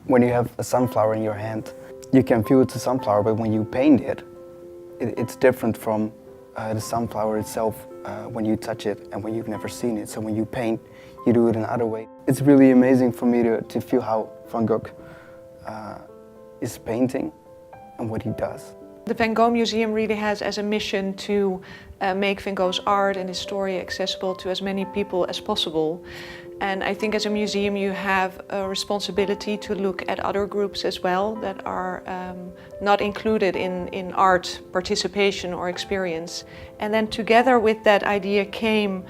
When you have a sunflower in your hand, you can feel it's a sunflower, but when you paint it, it's different from the sunflower itself when you touch it and when you've never seen it. So when you paint, you do it in another way. It's really amazing for me to feel how Van Gogh is painting and what he does. The Van Gogh Museum really has as a mission to make Van Gogh's art and his story accessible to as many people as possible. And I think as a museum you have a responsibility to look at other groups as well that are not included in art participation or experience. And then together with that idea came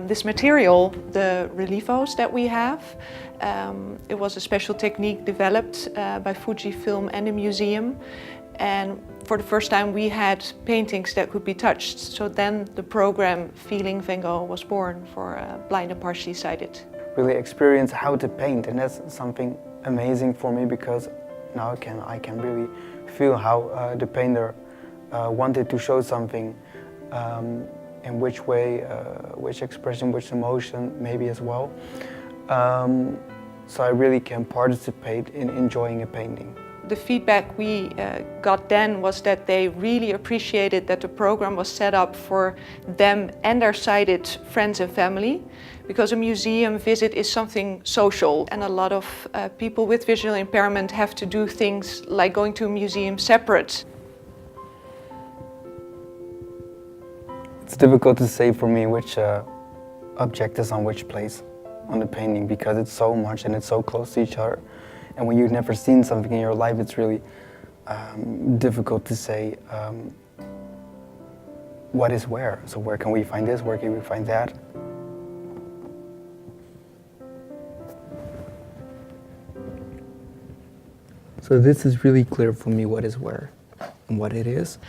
this material, the reliefos that we have. It was a special technique developed by Fujifilm and the museum. And for the first time we had paintings that could be touched. So then the program Feeling Van Gogh was born for blind and partially sighted. Really experience how to paint, and that's something amazing for me because now I can really feel how the painter wanted to show something, in which way, which expression, which emotion maybe as well. So I really can participate in enjoying a painting. The feedback we got then was that they really appreciated that the program was set up for them and their sighted friends and family, because a museum visit is something social, and a lot of people with visual impairment have to do things like going to a museum separate. It's difficult to say for me which object is on which place on the painting, because it's so much and it's so close to each other. And when you've never seen something in your life, it's really difficult to say what is where. So where can we find this, where can we find that? So this is really clear for me what is where and what it is.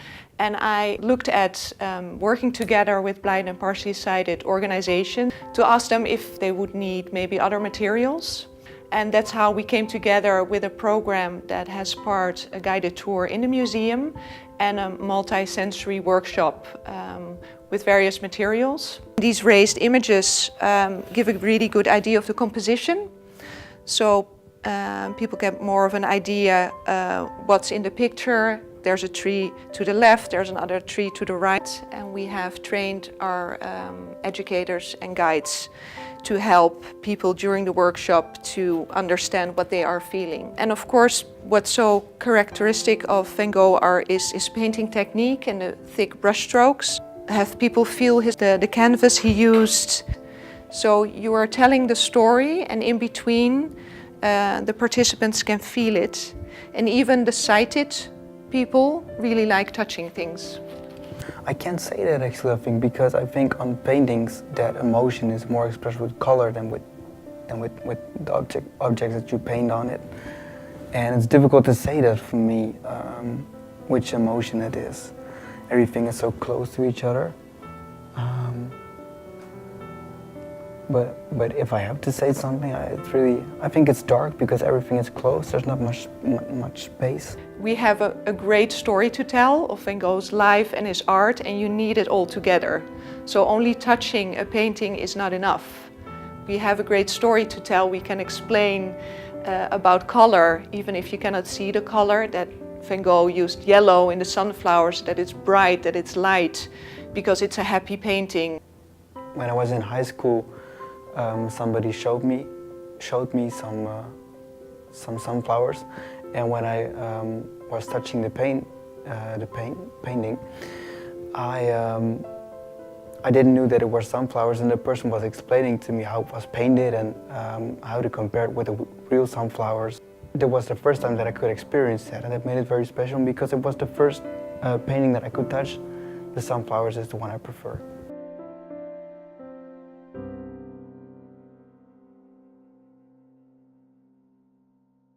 And I looked at working together with blind and partially sighted organizations to ask them if they would need maybe other materials. And that's how we came together with a program that has part a guided tour in the museum and a multi-sensory workshop with various materials. These raised images give a really good idea of the composition. So people get more of an idea what's in the picture. There's a tree to the left, there's another tree to the right, and we have trained our educators and guides to help people during the workshop to understand what they are feeling. And of course, what's so characteristic of Van Gogh is his painting technique and the thick brush strokes. Have people feel the canvas he used. So you are telling the story, and in between the participants can feel it. And even the sighted people really like touching things. I can't say that actually, I think, because I think on paintings that emotion is more expressed with color than with the objects that you paint on it. And it's difficult to say that for me, which emotion it is. Everything is so close to each other. But if I have to say something, I think it's dark because everything is close. There's not much space. We have a great story to tell of Van Gogh's life and his art, and you need it all together. So only touching a painting is not enough. We have a great story to tell. We can explain about color, even if you cannot see the color, that Van Gogh used yellow in the sunflowers, that it's bright, that it's light, because it's a happy painting. When I was in high school, somebody showed me some sunflowers, and when I was touching the painting, I didn't know that it were sunflowers, and the person was explaining to me how it was painted and how to compare it with the real sunflowers. It was the first time that I could experience that, and it made it very special because it was the first painting that I could touch. The sunflowers is the one I prefer.